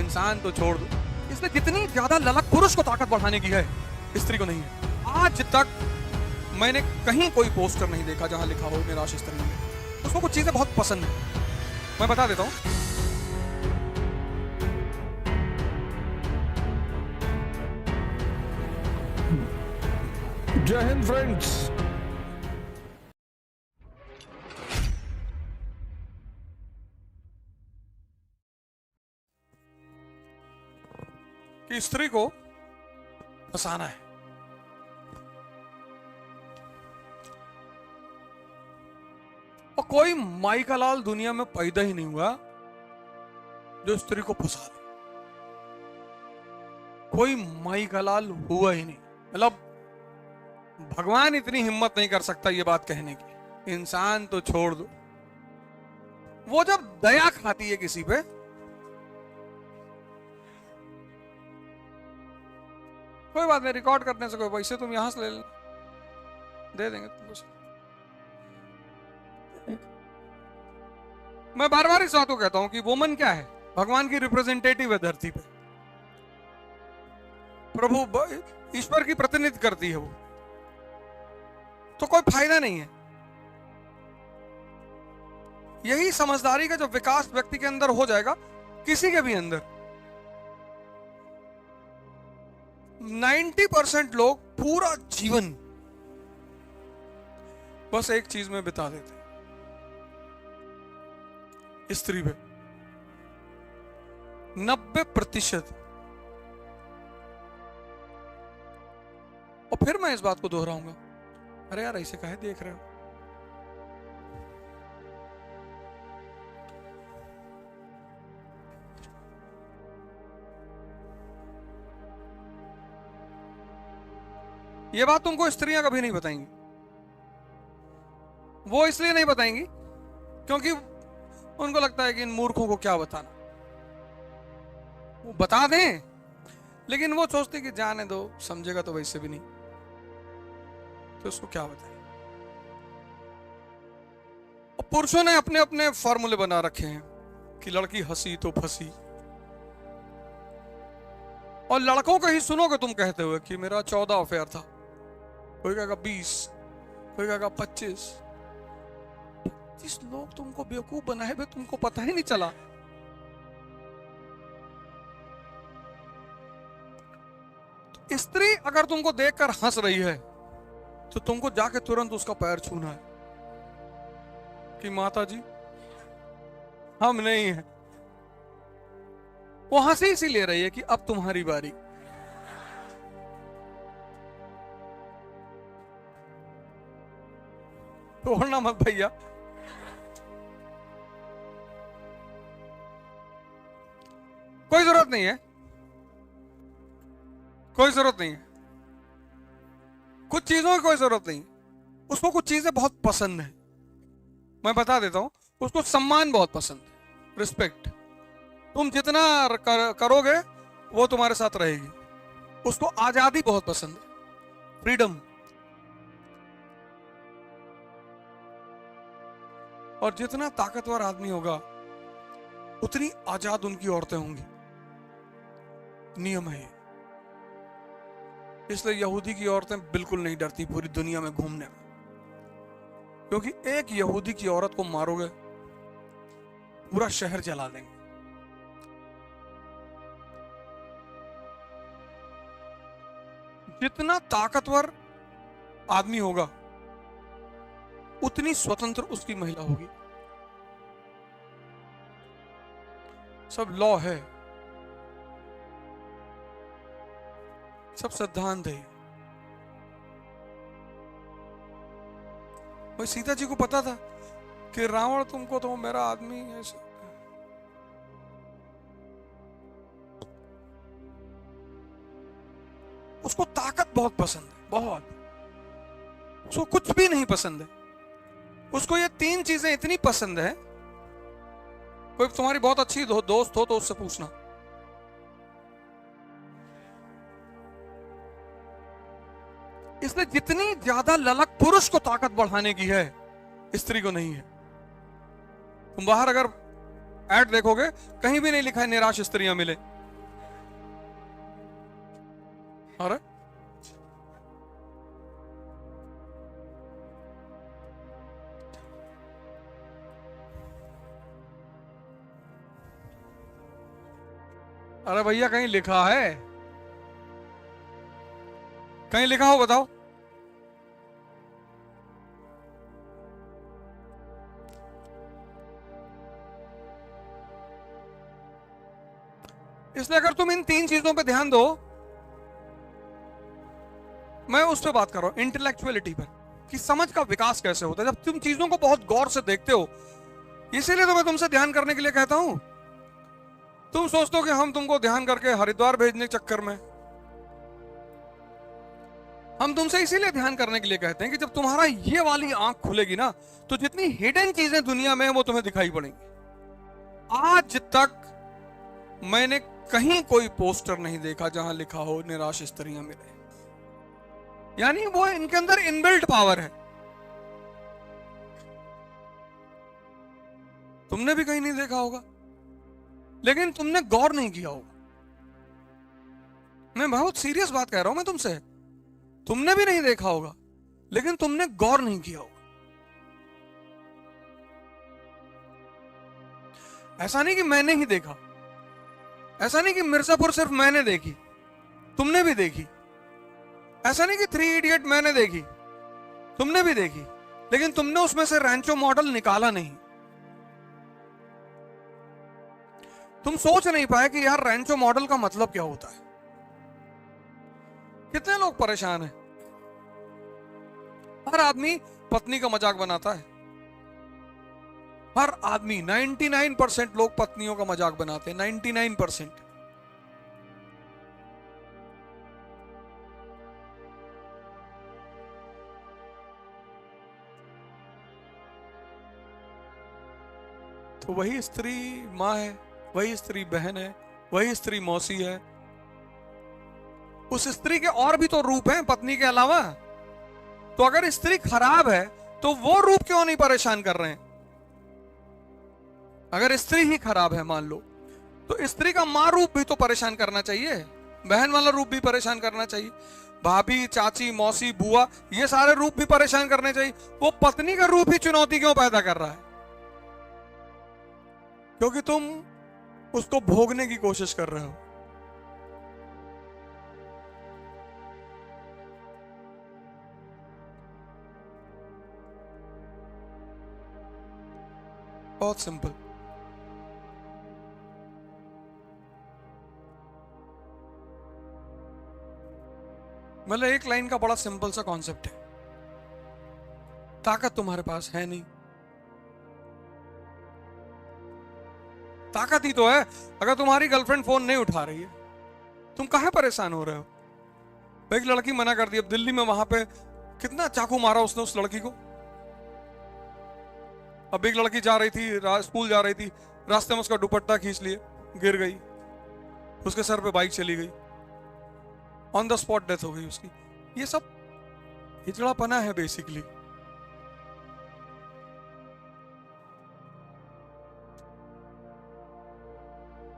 इंसान तो छोड़ दो, इसने जितनी ज्यादा ललक पुरुष को ताकत बढ़ाने की है, स्त्री को नहीं है। आज तक मैंने कहीं कोई पोस्टर नहीं देखा जहां लिखा हो निराश स्त्री है। उसको कुछ चीजें बहुत पसंद है, मैं बता देता हूं। जय हिंद फ्रेंड्स। कि स्त्री को फंसाना है। और कोई माई का लाल दुनिया में पैदा ही नहीं हुआ जो स्त्री को फंसा दे। कोई माई का लाल हुआ ही नहीं। मतलब भगवान इतनी हिम्मत नहीं कर सकता ये बात कहने की। इंसान तो छोड़ दो, वो जब दया खाती है किसी पे, कोई बात नहीं, रिकॉर्ड करने से कोई पैसे तुम यहां से ले लेना, दे देंगे तुमको। मैं बार बार इस बात को कहता हूं कि वुमन क्या है? भगवान की रिप्रेजेंटेटिव है धरती पे। प्रभु ईश्वर की प्रतिनिधि करती है वो, तो कोई फायदा नहीं है। यही समझदारी का जब विकास व्यक्ति के अंदर हो जाएगा, किसी के भी अंदर, 90% लोग पूरा जीवन बस एक चीज में बिता देते, स्त्री पे। 90%। और फिर मैं इस बात को दोहराऊंगा, अरे यार ऐसे काहे देख रहे हो? ये बात तुमको स्त्रियां कभी नहीं बताएंगी। वो इसलिए नहीं बताएंगी क्योंकि उनको लगता है कि इन मूर्खों को क्या बताना। वो बता दें, लेकिन वो सोचते कि जाने दो, समझेगा तो वैसे भी नहीं, तो उसको क्या बताएं। और पुरुषों ने अपने अपने फॉर्मूले बना रखे हैं कि लड़की हंसी तो फंसी। और लड़कों को ही सुनोगे तुम कहते हुए कि मेरा 14 अफेयर था, कोई कहेगा 20, कोई कहेगा 25। लोग तुमको बेवकूफ बनाए हुए, तुमको पता ही नहीं चला। तो स्त्री अगर तुमको देखकर हंस रही है तो तुमको जाके तुरंत उसका पैर छूना है कि माता जी हम नहीं है। वो हंसी सी ले रही है कि अब तुम्हारी बारी। तोड़ना मत भैया। कोई जरूरत नहीं है, कोई जरूरत नहीं है, कुछ चीजों की कोई जरूरत नहीं। उसको कुछ चीजें बहुत पसंद है, मैं बता देता हूं। उसको सम्मान बहुत पसंद है, रिस्पेक्ट। तुम जितना करोगे वो तुम्हारे साथ रहेगी। उसको आजादी बहुत पसंद है, फ्रीडम। और जितना ताकतवर आदमी होगा उतनी आजाद उनकी औरतें होंगी, नियम है। इसलिए यहूदी की औरतें बिल्कुल नहीं डरती पूरी दुनिया में घूमने में, क्योंकि एक यहूदी की औरत को मारोगे पूरा शहर जला देंगे। जितना ताकतवर आदमी होगा उतनी स्वतंत्र उसकी महिला होगी। सब लॉ है, सब सिद्धांत है। भाई सीता जी को पता था कि रावण तुमको तो मेरा आदमी ऐसे। उसको ताकत बहुत पसंद है, बहुत। उसको कुछ भी नहीं पसंद है। उसको ये 3 चीजें इतनी पसंद है। कोई तुम्हारी बहुत अच्छी दोस्त हो तो उससे पूछना, इसलिए जितनी ज्यादा ललक पुरुष को ताकत बढ़ाने की है, स्त्री को नहीं है। तुम बाहर अगर ऐड देखोगे, कहीं भी नहीं लिखा है निराश स्त्रियां मिले, अरे अरे भैया कहीं लिखा है, कहीं लिखा हो बताओ। इसलिए अगर तुम इन 3 चीजों पे ध्यान दो, मैं उस पर बात कर रहा हूं, इंटेलेक्चुअलिटी पर, कि समझ का विकास कैसे होता है जब तुम चीजों को बहुत गौर से देखते हो। इसीलिए तो मैं तुमसे ध्यान करने के लिए कहता हूं। तुम सोचते हो कि हम तुमको ध्यान करके हरिद्वार भेजने के चक्कर में, हम तुमसे इसीलिए ध्यान करने के लिए कहते हैं कि जब तुम्हारा ये वाली आंख खुलेगी ना, तो जितनी हिडन चीजें दुनिया में वो तुम्हें दिखाई पड़ेंगी। आज तक मैंने कहीं कोई पोस्टर नहीं देखा जहां लिखा हो निराश स्त्रियां मिले, यानी वो इनके अंदर इनबिल्ट पावर है। तुमने भी कहीं नहीं देखा होगा, लेकिन तुमने गौर नहीं किया होगा। मैं बहुत सीरियस बात कह रहा हूं मैं तुमसे। तुमने भी नहीं देखा होगा, लेकिन तुमने गौर नहीं किया होगा। ऐसा नहीं कि मैंने ही देखा, ऐसा नहीं कि मिर्जापुर सिर्फ मैंने देखी, तुमने भी देखी। ऐसा नहीं कि 3 इडियट मैंने देखी, तुमने भी देखी, लेकिन तुमने उसमें से रैंचो मॉडल निकाला नहीं। तुम सोच नहीं पाए कि यार रैंचो मॉडल का मतलब क्या होता है। कितने लोग परेशान हैं। हर आदमी पत्नी का मजाक बनाता है, हर आदमी 99% लोग पत्नियों का मजाक बनाते हैं, 99%। तो वही स्त्री माँ है, वही स्त्री बहन है, वही स्त्री मौसी है। उस स्त्री के और भी तो रूप हैं पत्नी के अलावा। तो अगर स्त्री खराब है तो वो रूप क्यों नहीं परेशान कर रहे हैं। अगर स्त्री ही खराब है मान लो, तो स्त्री का मां रूप भी तो परेशान करना चाहिए, बहन वाला रूप भी परेशान करना चाहिए, भाभी, चाची, मौसी, बुआ, ये सारे रूप भी परेशान करने चाहिए। वो पत्नी का रूप ही चुनौती क्यों पैदा कर रहा है? क्योंकि तुम उसको भोगने की कोशिश कर रहे हो। बहुत सिंपल। मतलब एक लाइन का बड़ा सिंपल सा कॉन्सेप्ट है। ताकत तुम्हारे पास है नहीं, ताकत ही तो है। अगर तुम्हारी गर्लफ्रेंड फोन नहीं उठा रही है, तुम काहे परेशान हो रहे हो? एक लड़की मना कर दी, अब दिल्ली में वहां पे कितना चाकू मारा उसने उस लड़की को। अब एक लड़की जा रही थी, स्कूल जा रही थी, रास्ते में उसका दुपट्टा खींच लिए, गिर गई, उसके सर पे बाइक चली गई, ऑन द स्पॉट डेथ हो गई उसकी। ये सब हिजड़ापना है बेसिकली।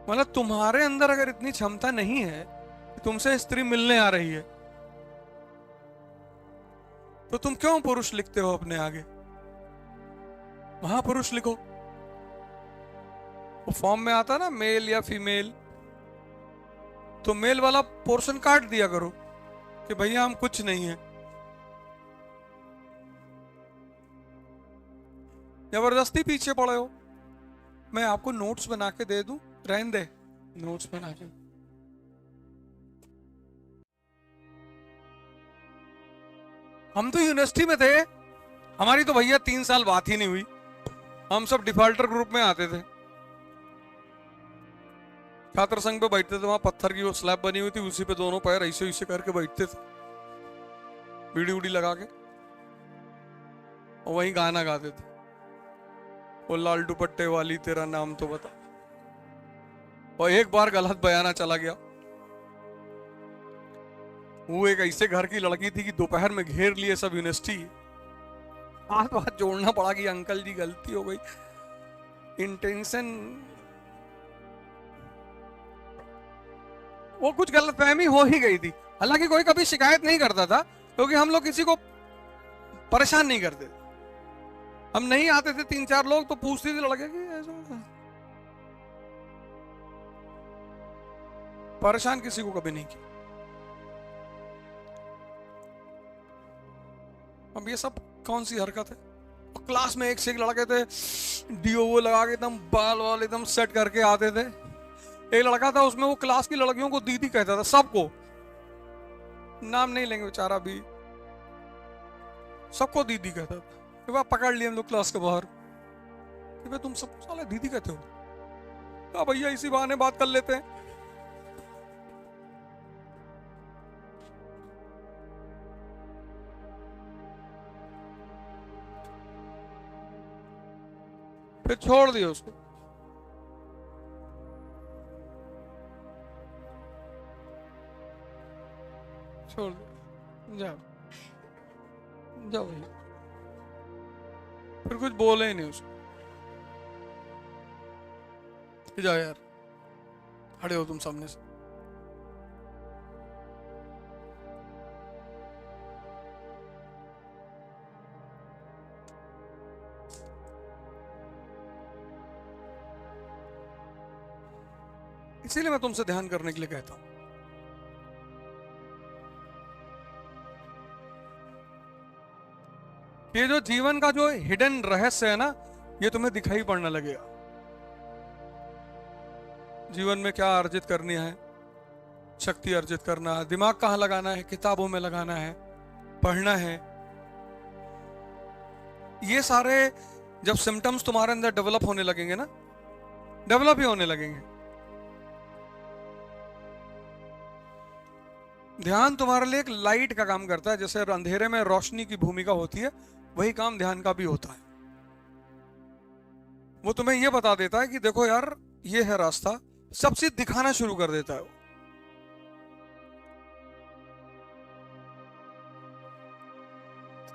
मतलब तुम्हारे अंदर अगर इतनी क्षमता नहीं है कि तुमसे स्त्री मिलने आ रही है, तो तुम क्यों पुरुष लिखते हो अपने आगे? महापुरुष लिखो। वो फॉर्म में आता ना मेल या फीमेल, तो मेल वाला पोर्शन काट दिया करो कि भैया हम कुछ नहीं है। जबरदस्ती पीछे पड़े हो। मैं आपको नोट्स बना के दे दूं, रहने दे, नोट्स बना के। हम तो यूनिवर्सिटी में थे, हमारी तो भैया 3 साल बात ही नहीं हुई। हम सब डिफॉल्टर ग्रुप में आते थे, छात्र संघ पे बैठते थे। वहां पत्थर की वो स्लैब बनी हुई थी, उसी पे दोनों पैर ऐसे ऐसे करके बैठते थे, बीड़ी उड़ी लगा के, और वहीं गाना गाते थे, वो लाल दुपट्टे वाली तेरा नाम तो बता। और एक बार गलत बयाना चला गया। वो एक ऐसे घर की लड़की थी कि दोपहर में घेर लिए सब यूनिवर्सिटी, हाथ हाथ जोड़ना पड़ा कि अंकल जी गलती हो गई, इंटेंशन, वो कुछ गलतफहमी हो ही गई थी। हालांकि कोई कभी शिकायत नहीं करता था, क्योंकि हम लोग किसी को परेशान नहीं करते थे। हम नहीं आते थे 3-4 लोग तो पूछते थे लड़के कि ऐसा, परेशान किसी को कभी नहीं किया। अब ये सब कौन सी हरकत है? क्लास में एक से एक लड़के थे, डीओ लगा के एकदम बाल वाल एकदम सेट करके आते थे। एक लड़का था उसमें, वो क्लास की लड़कियों को दीदी कहता था, सबको, नाम नहीं लेंगे बेचारा भी, सबको दीदी कहता था। एक बार पकड़ लिए हम लोग क्लास के बाहर कि भाई तुम सबको साला दीदी कहते हो। कहा भैया इसी बहाने बात कर लेते हैं। फिर छोड़ दिया उसको। छोड़ दिया, जाओ जाओ भैया। फिर कुछ बोले ही नहीं उसको, जाओ यार, खड़े हो तुम सामने से। इसीलिए मैं तुमसे ध्यान करने के लिए कहता हूं। ये जो जीवन का जो हिडन रहस्य है ना, ये तुम्हें दिखाई पड़ने लगेगा। जीवन में क्या अर्जित करनी है, शक्ति अर्जित करना है, दिमाग कहां लगाना है, किताबों में लगाना है, पढ़ना है। ये सारे जब सिम्टम्स तुम्हारे अंदर डेवलप होने लगेंगे ना, डेवलप ही होने लगेंगे। ध्यान तुम्हारे लिए एक लाइट का काम करता है, जैसे अंधेरे में रोशनी की भूमिका होती है, वही काम ध्यान का भी होता है। वो तुम्हें यह बता देता है कि देखो यार ये है रास्ता, सब चीज दिखाना शुरू कर देता है वो।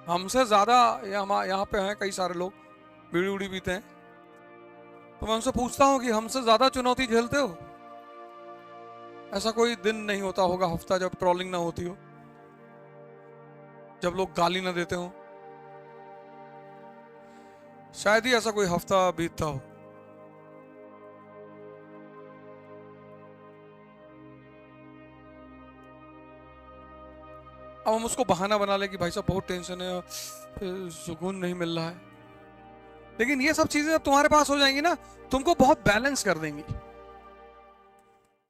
हमसे ज्यादा यहाँ पे हैं कई सारे लोग, बीड़ी उड़ी पीते हैं, तो मैं उनसे पूछता हूं कि हमसे ज्यादा चुनौती झेलते हो? ऐसा कोई दिन नहीं होता होगा, हफ्ता, जब ट्रोलिंग ना होती हो, जब लोग गाली ना देते हो। शायद ही ऐसा कोई हफ्ता बीतता हो। अब हम उसको बहाना बना ले कि भाई साहब बहुत टेंशन है, सुकून नहीं मिल रहा है। लेकिन ये सब चीजें जब तुम्हारे पास हो जाएंगी ना, तुमको बहुत बैलेंस कर देंगी।